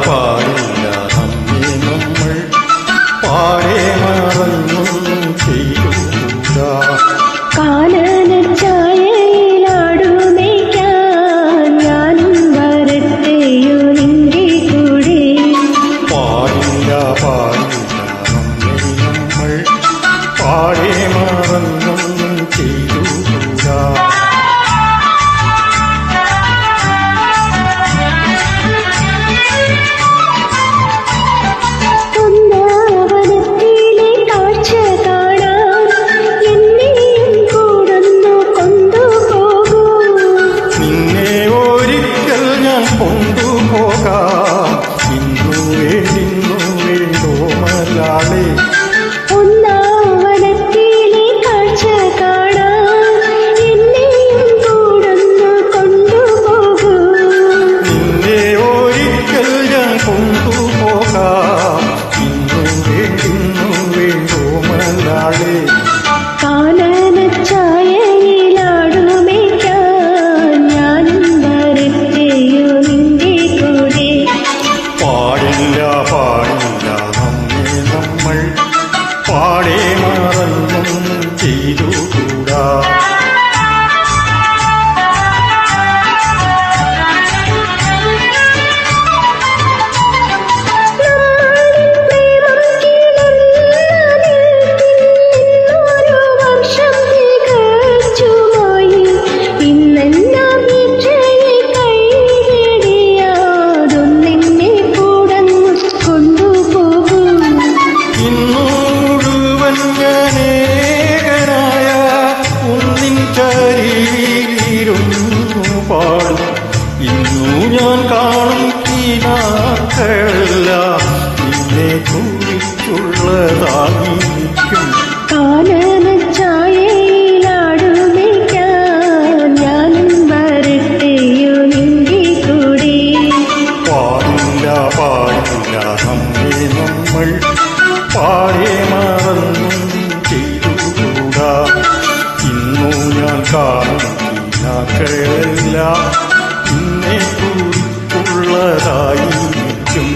പാടില്ല നമ്മെ നമ്മൾ പാടെ മറന്നൊന്നും ചെയ്യൂടാ. കാനനച്ചായയിലാടുമേയ്ക്കാൻ ഞാനും വരട്ടെയോ നിന്റെ കൂടെ. പാടില്ല പാടില്ല നമ്മെ നമ്മൾ പാടെ മറന്നൊന്നും ചെയ്യൂടാ. കൊണ്ടുപോകാം ഇന്നു വേണ്ടോ മലയാളി. ഒന്നാവനത്തിലെ കാഴ്ച കാണാൻ എന്നെയും കൂടൊന്നു കൊണ്ടുപോകൂ. നിന്നെ ഒരിക്കൽ ഞാൻ കൊണ്ടുപോകാം ഇന്നു വേണ്ടോ മലയാളി. കാനനച്ചായയിലാടുമേയ്ക്കാൻ ഞാനും വരട്ടെയോ നിന്റെ കൂടെ. പാടില്ല പാടില്ല നമ്മെ നമ്മൾ പാടെ മറന്നൊന്നും ചെയ്തുകൂടാ. പാടും ഇന്നു ഞാൻ കാണും കിനാക്കളെല്ലാം നിന്നെ കുറിച്ചുള്ളതായിരിക്കും. കാനനച്ചായയിലാടുമേയ്ക്കാൻ ഞാനും വരട്ടെയോ നിന്റെ കൂടെ. പാടില്ല പാടില്ല നമ്മെ നമ്മൾ പാടെ മറന്നും ചെയ്തുകൂടാ. ഇന്നു ഞാൻ കാണും െല്ലാം നിന്നെ കുറിച്ചുള്ളതായിരിക്കും.